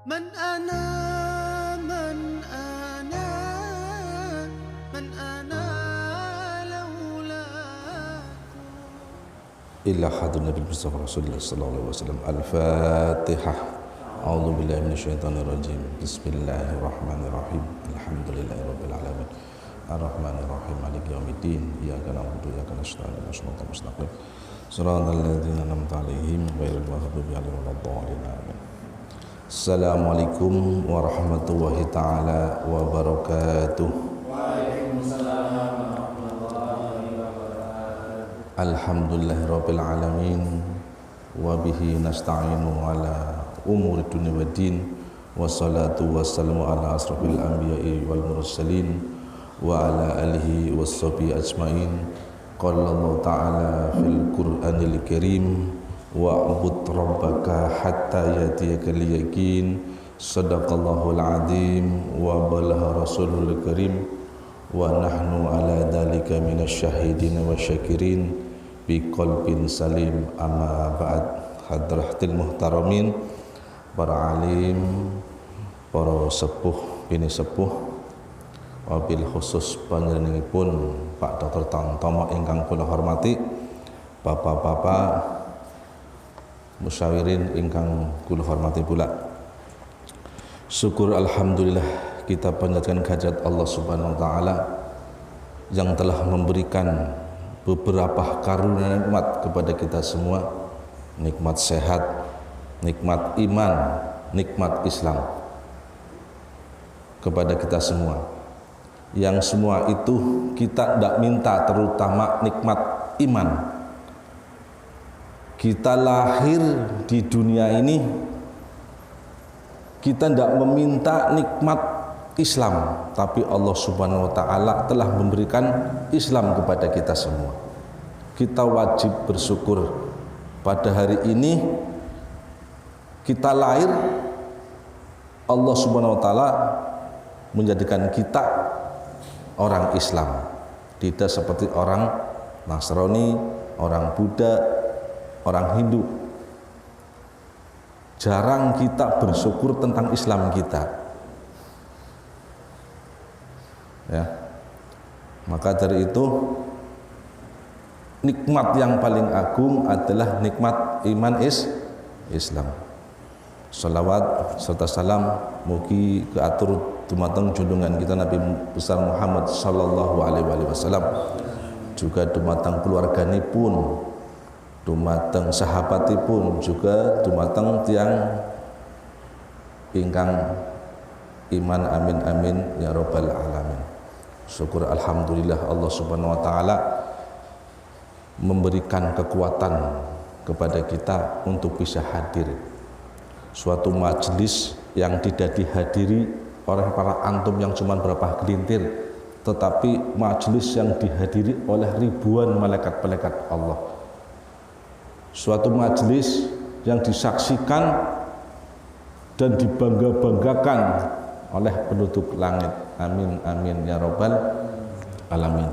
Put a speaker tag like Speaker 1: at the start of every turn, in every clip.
Speaker 1: من أنا من أنا من أنا لولاكم
Speaker 2: إلا حضر النبي المصطفى رسول الله صلى الله عليه وسلم. الفاتحة. أعوذ بالله من الشيطان الرجيم. بسم الله الرحمن الرحيم. الحمد لله رب العالمين الرحمن الرحيم مالك يوم الدين. إياك نعبد وإياك نستعين اهدنا الصراط المستقيم صراط الذين أنعمت عليهم غير المغضوب عليهم ولا الضالين آمين. Assalamualaikum warahmatullahi ta'ala wabarakatuh.
Speaker 3: Waalaikumsalam warahmatullahi wabarakatuh.
Speaker 2: Alhamdulillahirabbil alamin wa bihi nasta'inu ala umuri dunya waddin wassalatu wassalamu ala asrofil anbiya'i wal mursalin wa ala alihi wassabi ajmain. Qala Allah ta'ala fil Qur'anil Karim wa'bud rabbaka hatta yatiyakal yaqin. Sadaqallahul azim wa balagha rasulul karim wa nahnu ala dhalika minasyahidin wa syakirin bi qalbin salim. Amma ba'd. Hadratil muhtaramin, para alim, para sepuh bini sepuh, wabil khusus panjenenganipun Pak Dr. Tantomo ingkang kula hormati, bapak-bapak musyawirin ingkang kula hormati pula. Syukur alhamdulillah kita panjatkan kehadirat Allah Subhanahu wa taala yang telah memberikan beberapa karunia nikmat kepada kita semua, nikmat sehat, nikmat iman, nikmat Islam kepada kita semua. Yang semua itu kita tidak minta, terutama nikmat iman. Kita lahir di dunia ini, kita tidak meminta nikmat Islam, tapi Allah Subhanahu wa taala telah memberikan Islam kepada kita semua. Kita wajib bersyukur pada hari ini kita lahir, Allah Subhanahu wa taala menjadikan kita orang Islam, tidak seperti orang Nasrani, orang Buddha, orang Hindu. Jarang kita bersyukur tentang Islam kita, ya. Maka dari itu nikmat yang paling agung adalah nikmat iman Islam. Salawat serta salam mugi keatur dumateng junjungan kita Nabi besar Muhammad sallallahu alaihi wasallam, juga dumateng keluarganipun, dumateng sahabatipun, juga dumateng tiang ingkang iman, amin amin ya rabbal alamin. Syukur alhamdulillah Allah Subhanahu wa taala memberikan kekuatan kepada kita untuk bisa hadir suatu majelis yang tidak dihadiri oleh para antum yang cuma berapa gelintir, tetapi majelis yang dihadiri oleh ribuan malaikat-malaikat Allah. Suatu majelis yang disaksikan dan dibangga-banggakan oleh penduduk langit. Amin amin ya rabbal alamin.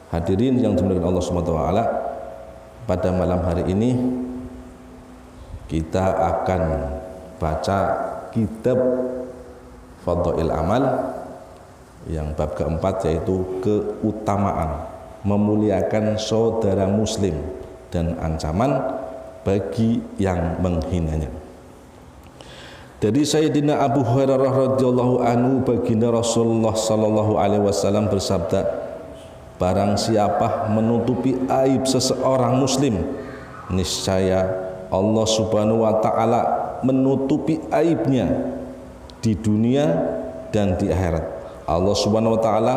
Speaker 2: Hadirin yang dimuliakan Allah Subhanahu wa taala, pada malam hari ini kita akan baca kitab Fadhail Amal yang bab keempat, yaitu keutamaan memuliakan saudara muslim dan ancaman bagi yang menghinanya. Dari Sayyidina Abu Hurairah radhiyallahu anhu, baginda Rasulullah sallallahu alaihi wasallam bersabda, barang siapa menutupi aib seseorang muslim, niscaya Allah Subhanahu wa taala menutupi aibnya di dunia dan di akhirat. Allah Subhanahu wa taala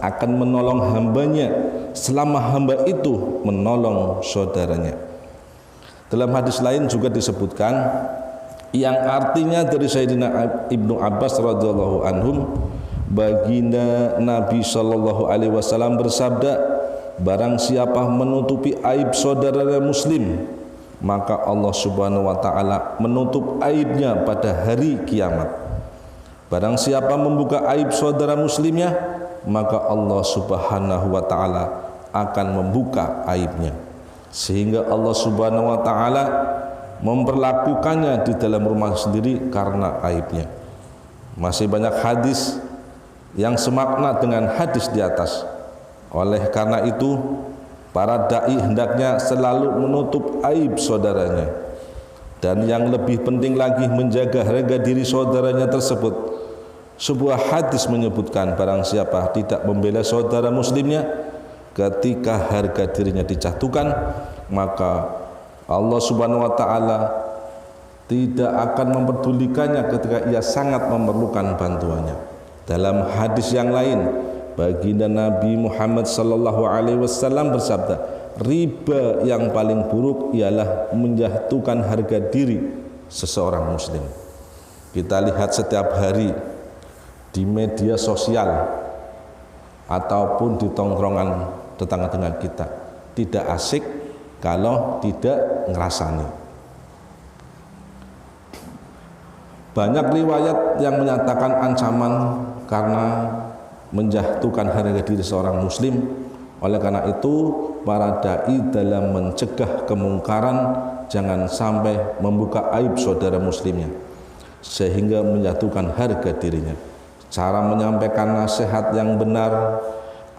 Speaker 2: akan menolong hambanya selama hamba itu menolong saudaranya. Dalam hadis lain juga disebutkan, yang artinya dari Sayyidina Ibnu Abbas radhiyallahu anhum, baginda Nabi sallallahu alaihi wasallam bersabda, barang siapa menutupi aib saudara muslim, maka Allah Subhanahu wa taala menutup aibnya pada hari kiamat. Barang siapa membuka aib saudara muslimnya, maka Allah Subhanahu wa taala akan membuka aibnya, sehingga Allah Subhanahu wa taala memperlakukannya di dalam rumah sendiri karena aibnya. Masih banyak hadis yang semakna dengan hadis di atas. Oleh karena itu, para dai hendaknya selalu menutup aib saudaranya, dan yang lebih penting lagi menjaga harga diri saudaranya tersebut. Sebuah hadis menyebutkan barang siapa tidak membela saudara muslimnya ketika harga dirinya dijatuhkan, maka Allah Subhanahu wa taala tidak akan memperdulikannya ketika ia sangat memerlukan bantuannya. Dalam hadis yang lain, baginda Nabi Muhammad sallallahu alaihi wasallam bersabda, riba yang paling buruk ialah menjatuhkan harga diri seseorang muslim. Kita lihat setiap hari di media sosial ataupun di tongkrongan tetangga kita, tidak asik kalau tidak ngerasani. Banyak riwayat yang menyatakan ancaman karena menjatuhkan harga diri seorang muslim. Oleh karena itu, para dai dalam mencegah kemungkaran jangan sampai membuka aib saudara muslimnya sehingga menjatuhkan harga dirinya. Cara menyampaikan nasihat yang benar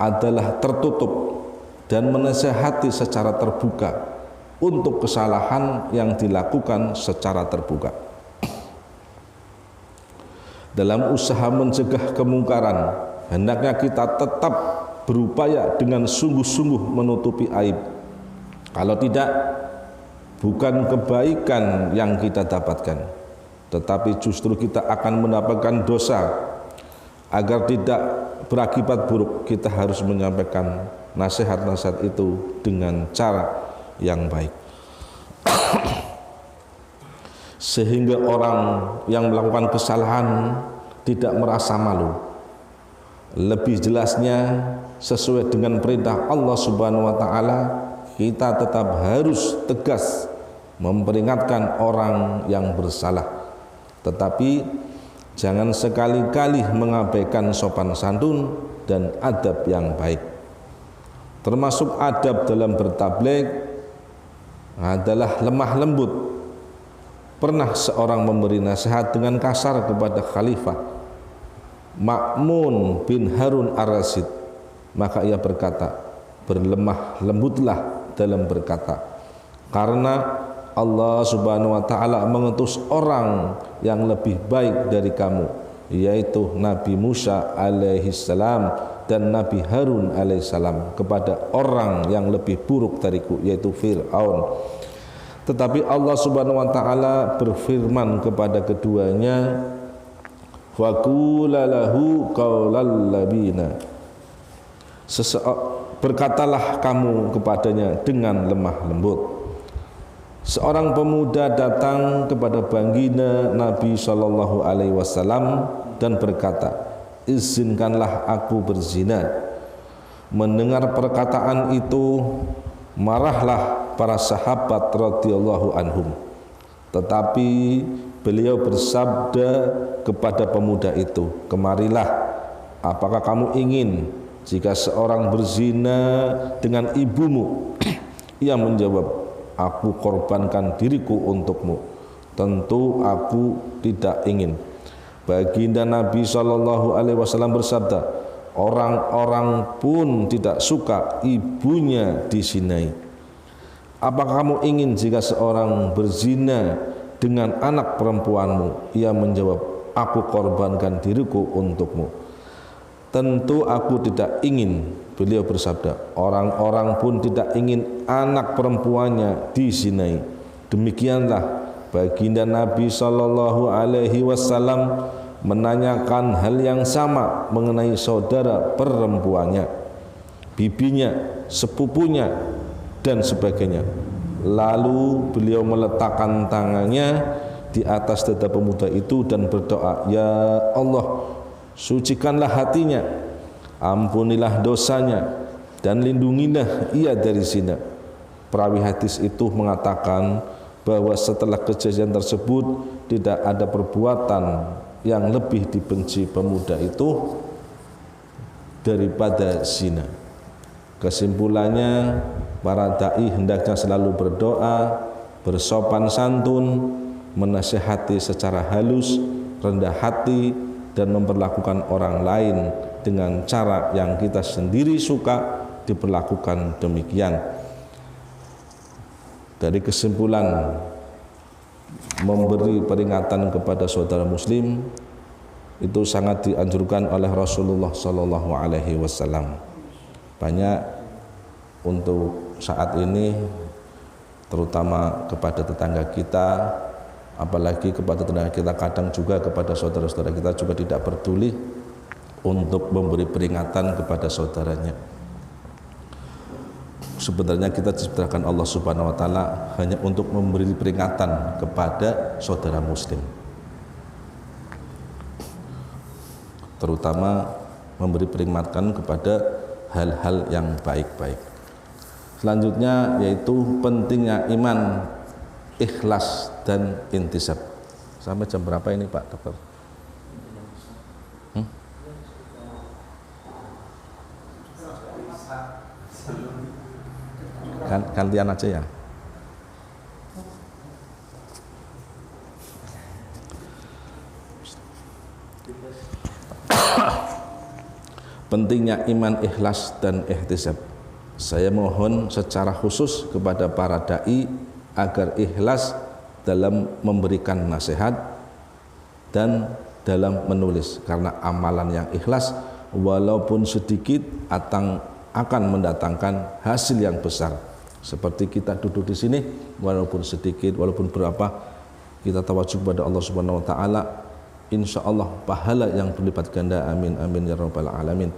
Speaker 2: adalah tertutup dan menasihati secara terbuka untuk kesalahan yang dilakukan secara terbuka. Dalam usaha mencegah kemungkaran, hendaknya kita tetap berupaya dengan sungguh-sungguh menutupi aib. Kalau tidak, bukan kebaikan yang kita dapatkan, tetapi justru kita akan mendapatkan dosa. Agar tidak berakibat buruk, kita harus menyampaikan nasihat-nasihat itu dengan cara yang baik. Sehingga orang yang melakukan kesalahan tidak merasa malu. Lebih jelasnya, sesuai dengan perintah Allah Subhanahu wa taala, kita tetap harus tegas memperingatkan orang yang bersalah. Tetapi jangan sekali-kali mengabaikan sopan santun dan adab yang baik. Termasuk adab dalam bertabligh adalah lemah lembut. Pernah seorang memberi nasihat dengan kasar kepada Khalifah Ma'mun bin Harun ar-Rasyid, maka ia berkata, berlemah lembutlah dalam berkata, karena Allah Subhanahu wa taala mengutus orang yang lebih baik dari kamu, yaitu Nabi Musa alaihi salam dan Nabi Harun alaihi salam, kepada orang yang lebih buruk dariku, yaitu Fir'aun. Tetapi Allah Subhanahu wa taala berfirman kepada keduanya, faqula lahu qaulal labina, berkatalah kamu kepadanya dengan lemah lembut. Seorang pemuda datang kepada baginda Nabi Shallallahu Alaihi Wasallam dan berkata, izinkanlah aku berzina. Mendengar perkataan itu, marahlah para sahabat radhiyallahu anhum. Tetapi beliau bersabda kepada pemuda itu, kemarilah, apakah kamu ingin jika seorang berzina dengan ibumu? Ia menjawab, aku korbankan diriku untukmu. Tentu aku tidak ingin. Baginda Nabi Shallallahu Alaihi Wasallam bersabda, orang-orang pun tidak suka ibunya dizinai. Apakah kamu ingin jika seorang berzina dengan anak perempuanmu? Ia menjawab, aku korbankan diriku untukmu. Tentu aku tidak ingin. Beliau bersabda, orang-orang pun tidak ingin anak perempuannya dizinai. Demikianlah baginda Nabi Shallallahu Alaihi Wasallam menanyakan hal yang sama mengenai saudara perempuannya, bibinya, sepupunya, dan sebagainya. Lalu beliau meletakkan tangannya di atas dada pemuda itu dan berdoa, ya Allah, sucikanlah hatinya, ampunilah dosanya, dan lindungilah ia dari zina. Perawi hadis itu mengatakan bahwa setelah kejadian tersebut tidak ada perbuatan yang lebih dibenci pemuda itu daripada zina. Kesimpulannya, para dai hendaknya selalu berdoa, bersopan santun, menasihati secara halus, rendah hati, dan memperlakukan orang lain dengan cara yang kita sendiri suka diperlakukan demikian. Dari kesimpulan memberi peringatan kepada saudara muslim itu sangat dianjurkan oleh Rasulullah Sallallahu Alaihi Wasallam. Banyak untuk saat ini, terutama kepada tetangga kita, apalagi kepada tetangga kita, kadang juga kepada saudara-saudara kita juga tidak peduli untuk memberi peringatan kepada saudaranya. Sebenarnya kita diciptakan Allah Subhanahu wa taala hanya untuk memberi peringatan kepada saudara muslim. Terutama memberi peringatan kepada hal-hal yang baik-baik. Selanjutnya yaitu pentingnya iman, ikhlas dan intisab. Sampai jam berapa ini Pak Dokter? Gantian aja ya. Pentingnya iman, ikhlas dan ihtisab. Saya mohon secara khusus kepada para dai agar ikhlas dalam memberikan nasihat dan dalam menulis, karena amalan yang ikhlas walaupun sedikit akan mendatangkan hasil yang besar. Seperti kita duduk di sini, walaupun sedikit, walaupun berapa, kita tawajuk kepada Allah Subhanahu wa taala, insya Allah pahala yang berlipat ganda. Amin amin ya rabbal alamin.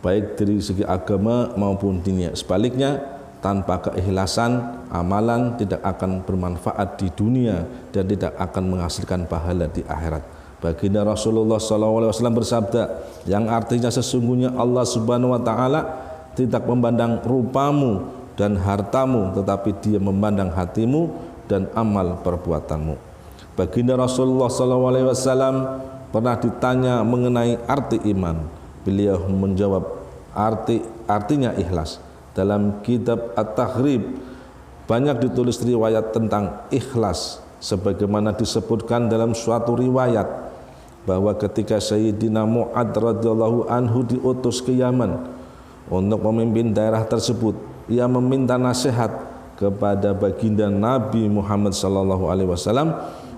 Speaker 2: Baik dari segi agama maupun dunia. Sebaliknya, tanpa keikhlasan, amalan tidak akan bermanfaat di dunia dan tidak akan menghasilkan pahala di akhirat. Baginda Rasulullah SAW bersabda, yang artinya sesungguhnya Allah Subhanahu wa taala tidak memandang rupamu dan hartamu, tetapi Dia memandang hatimu dan amal perbuatanmu. Baginda Rasulullah SAW pernah ditanya mengenai arti iman. Beliau menjawab, artinya ikhlas. Dalam kitab At-Tahrib banyak ditulis riwayat tentang ikhlas, sebagaimana disebutkan dalam suatu riwayat bahwa ketika Sayyidina Mu'ad radhiyallahu anhu diutus ke Yaman untuk memimpin daerah tersebut, ia meminta nasihat kepada baginda Nabi Muhammad sallallahu alaihi wasallam,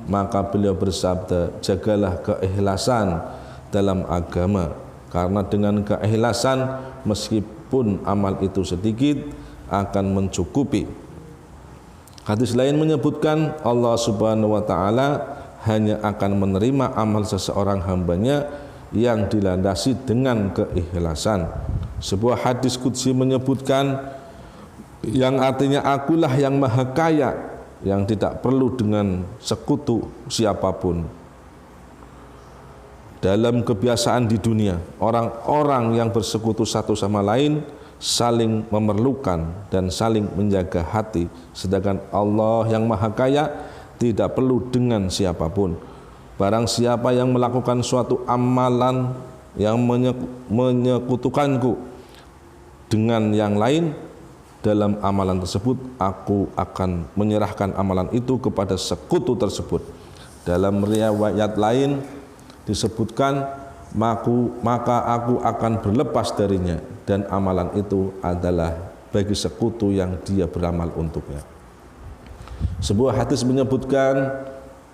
Speaker 2: maka beliau bersabda, jagalah keikhlasan dalam agama, karena dengan keikhlasan meskipun amal itu sedikit akan mencukupi. Hadis lain menyebutkan Allah Subhanahu wa taala hanya akan menerima amal seseorang hambanya yang dilandasi dengan keikhlasan. Sebuah hadis qudsi menyebutkan, yang artinya akulah yang maha kaya, yang tidak perlu dengan sekutu siapapun. Dalam kebiasaan di dunia, orang-orang yang bersekutu satu sama lain saling memerlukan dan saling menjaga hati, sedangkan Allah yang maha kaya tidak perlu dengan siapapun. Barang siapa yang melakukan suatu amalan yang menyekutukanku dengan yang lain, dalam amalan tersebut aku akan menyerahkan amalan itu kepada sekutu tersebut. Dalam riwayat lain disebutkan, maka aku akan berlepas darinya, dan amalan itu adalah bagi sekutu yang dia beramal untuknya. Sebuah hadis menyebutkan,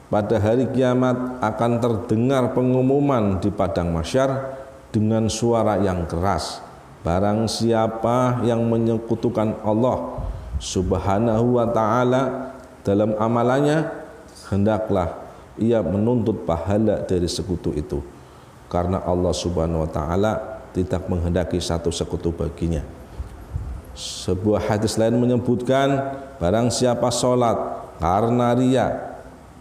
Speaker 2: pada hari kiamat akan terdengar pengumuman di padang mahsyar dengan suara yang keras, barang siapa yang menyekutukan Allah Subhanahu wa taala dalam amalannya, hendaklah ia menuntut pahala dari sekutu itu, karena Allah Subhanahu wa taala tidak menghendaki satu sekutu baginya. Sebuah hadis lain menyebutkan, barang siapa sholat karena riya,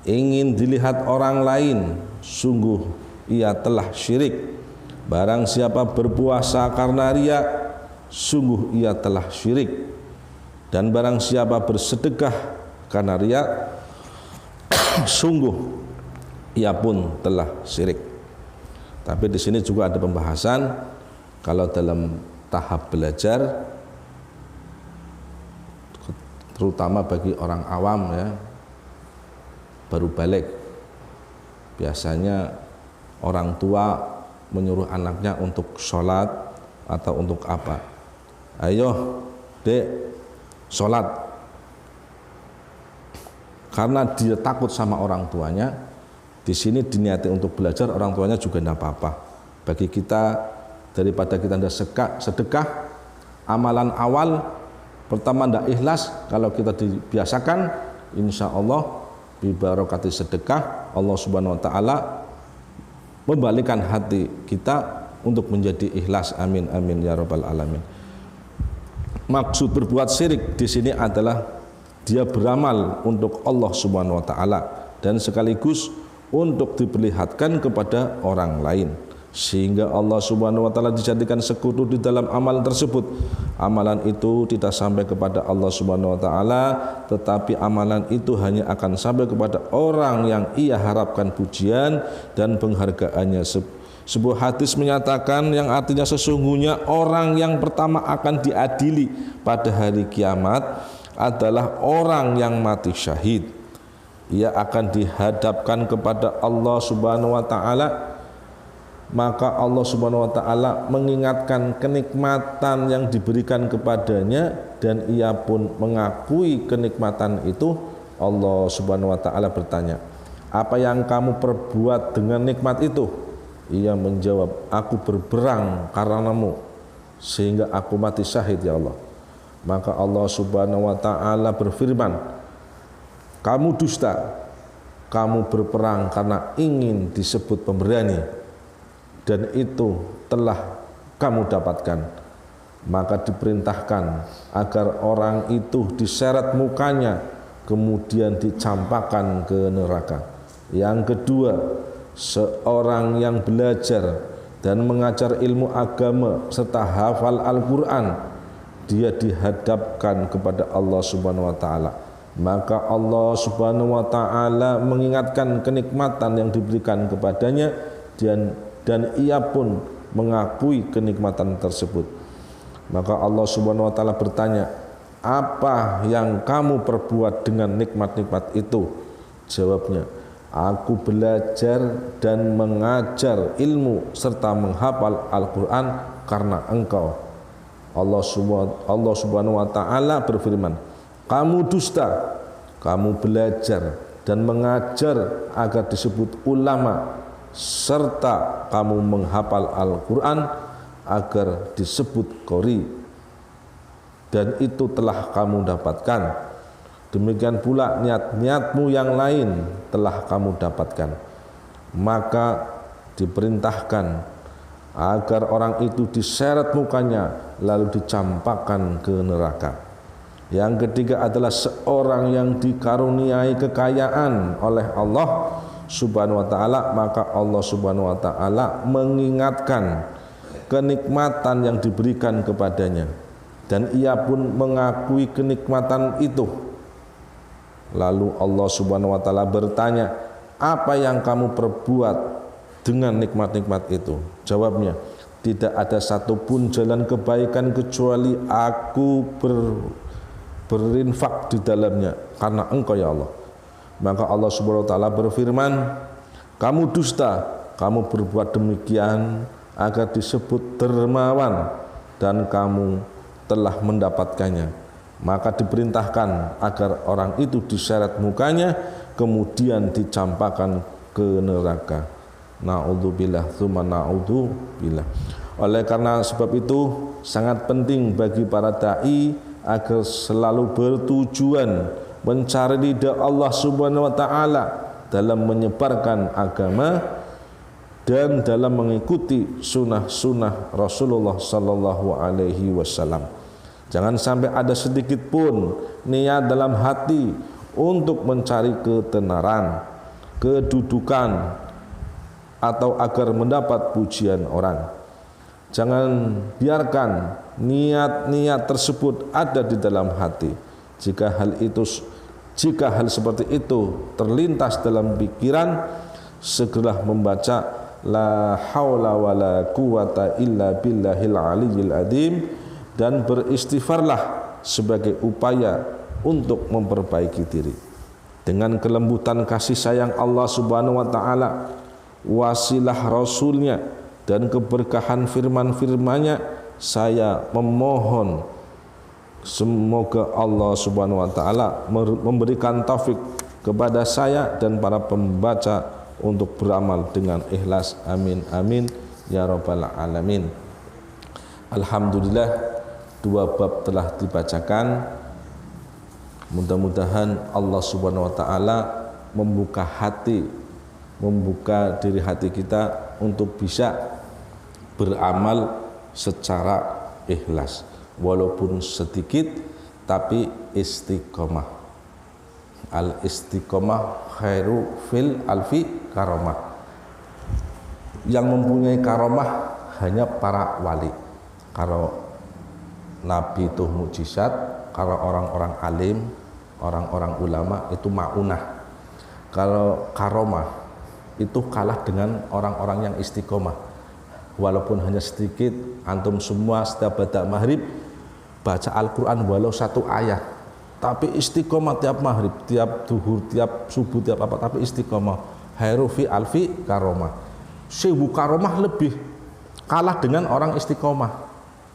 Speaker 2: ingin dilihat orang lain, sungguh ia telah syirik. Barang siapa berpuasa karena riya, sungguh ia telah syirik. Dan barang siapa bersedekah karena riya, sungguh ia pun telah syirik. Tapi di sini juga ada pembahasan, kalau dalam tahap belajar terutama bagi orang awam ya, baru balik. Biasanya orang tua menyuruh anaknya untuk sholat atau untuk apa? Ayo dek sholat. Karena dia takut sama orang tuanya, di sini diniati untuk belajar, orang tuanya juga tidak apa-apa. Bagi kita, daripada kita tidak sedekah, amalan awal pertama tidak ikhlas, kalau kita dibiasakan, insya Allah bibarokati sedekah, Allah subhanahu wa ta'ala membalikan hati kita untuk menjadi ikhlas. Amin amin ya rabbal alamin. Maksud berbuat syirik di sini adalah dia beramal untuk Allah subhanahu wa ta'ala dan sekaligus untuk diperlihatkan kepada orang lain, sehingga Allah subhanahu wa ta'ala dijadikan sekutu di dalam amal tersebut. Amalan itu tidak sampai kepada Allah subhanahu wa ta'ala, tetapi amalan itu hanya akan sampai kepada orang yang ia harapkan pujian dan penghargaannya. Sebuah hadis menyatakan yang artinya sesungguhnya orang yang pertama akan diadili pada hari kiamat adalah orang yang mati syahid. Ia akan dihadapkan kepada Allah subhanahu wa ta'ala, maka Allah subhanahu wa ta'ala mengingatkan kenikmatan yang diberikan kepadanya dan ia pun mengakui kenikmatan itu. Allah subhanahu wa ta'ala bertanya, apa yang kamu perbuat dengan nikmat itu? Ia menjawab, aku berperang karenamu sehingga aku mati syahid ya Allah. Maka Allah subhanahu wa ta'ala berfirman, kamu dusta, kamu berperang karena ingin disebut pemberani, dan itu telah kamu dapatkan. Maka diperintahkan agar orang itu diseret mukanya, kemudian dicampakkan ke neraka. Yang kedua, seorang yang belajar dan mengajar ilmu agama serta hafal Al-Quran, dia dihadapkan kepada Allah subhanahu wa ta'ala. Maka Allah subhanahu wa ta'ala mengingatkan kenikmatan yang diberikan kepadanya dan ia pun mengakui kenikmatan tersebut. Maka Allah subhanahu wa ta'ala bertanya, apa yang kamu perbuat dengan nikmat-nikmat itu? Jawabnya, aku belajar dan mengajar ilmu serta menghafal Al-Quran karena engkau. Allah subhanahu wa ta'ala berfirman, kamu dusta, kamu belajar dan mengajar agar disebut ulama serta kamu menghafal Al-Quran agar disebut qori, dan itu telah kamu dapatkan. Demikian pula niat-niatmu yang lain telah kamu dapatkan. Maka diperintahkan agar orang itu diseret mukanya lalu dicampakkan ke neraka. Yang ketiga adalah seorang yang dikaruniai kekayaan oleh Allah subhanahu wa ta'ala, maka Allah subhanahu wa ta'ala mengingatkan kenikmatan yang diberikan kepadanya dan ia pun mengakui kenikmatan itu. Lalu Allah subhanahu wa ta'ala bertanya, apa yang kamu perbuat dengan nikmat-nikmat itu? Jawabnya, tidak ada satupun jalan kebaikan kecuali aku berinfak di dalamnya karena engkau ya Allah. Maka Allah subhanahu wa ta'ala berfirman, kamu dusta, kamu berbuat demikian agar disebut dermawan dan kamu telah mendapatkannya. Maka diperintahkan agar orang itu diseret mukanya kemudian dicampakkan ke neraka. Na'udzubillah tsumma na'udzubillah. Oleh karena sebab itu sangat penting bagi para dai agar selalu bertujuan mencari ridha Allah subhanahu wa ta'ala dalam menyebarkan agama dan dalam mengikuti sunnah-sunnah Rasulullah sallallahu alaihi wasallam. Jangan sampai ada sedikit pun niat dalam hati untuk mencari ketenaran, kedudukan, atau agar mendapat pujian orang. Jangan biarkan niat-niat tersebut ada di dalam hati. Jika hal seperti itu terlintas dalam pikiran, segera membaca la haula wala quwata illa billahil aliyyil adzim dan beristighfarlah sebagai upaya untuk memperbaiki diri. Dengan kelembutan kasih sayang Allah Subhanahu wa taala, wasilah Rasulnya dan keberkahan firman-firmannya, saya memohon semoga Allah Subhanahu wa taala memberikan taufik kepada saya dan para pembaca untuk beramal dengan ikhlas. Amin amin ya rabbal alamin. Alhamdulillah, 2 bab telah dibacakan. Mudah-mudahan Allah Subhanahu wa taala membuka hati, membuka diri hati kita untuk bisa beramal secara ikhlas, walaupun sedikit tapi istiqomah. Al istiqomah khairu fil alfi karomah. Yang mempunyai karomah hanya para wali. Kalau nabi itu mukjizat, kalau orang-orang alim, orang-orang ulama itu maunah. Kalau karomah itu kalah dengan orang-orang yang istiqomah. Walaupun hanya sedikit, antum semua setiap baca maghrib baca Al-Quran walau 1 ayat, tapi istiqomah tiap maghrib, tiap duhur, tiap subuh, tiap apa, tapi istiqomah. Khairu fi alfi karomah. 1000 karomah lebih kalah dengan orang istiqomah.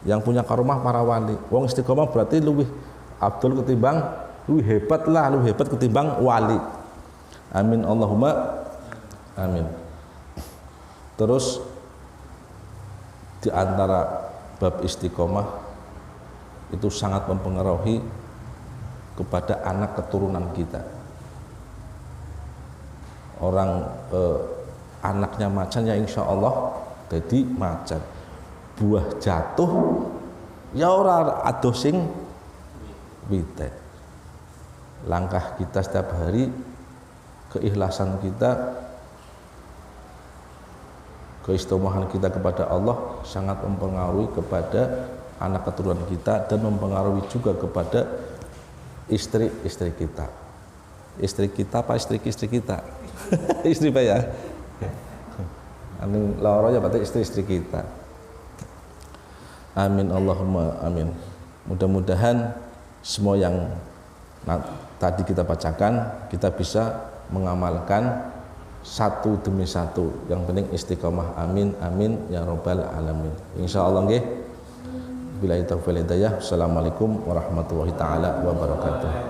Speaker 2: Yang punya karomah para wali. Wong istiqomah berarti lebih abdul ketimbang, lebih hebat lah, lebih hebat ketimbang wali. Amin Allahumma amin. Terus di antara bab istiqomah itu sangat mempengaruhi kepada anak keturunan kita. Orang anaknya macan ya insya Allah jadi macan. Buah jatuh ya ora adoh sing wite. Langkah kita setiap hari, keikhlasan kita, keistiqomahan kita kepada Allah sangat mempengaruhi kepada anak keturunan kita dan mempengaruhi juga kepada istri-istri kita. Istri kita apa istri-istri kita? Istri Pak ya. Amin loro ya berarti istri-istri kita. Amin Allahumma amin. Mudah-mudahan semua yang tadi kita bacakan kita bisa mengamalkan satu demi satu. Yang penting istiqomah. Amin amin ya rabbal alamin. Insyaallah nggih. Billahi taufiq wal hidayah. Assalamualaikum warahmatullahi taala wabarakatuh.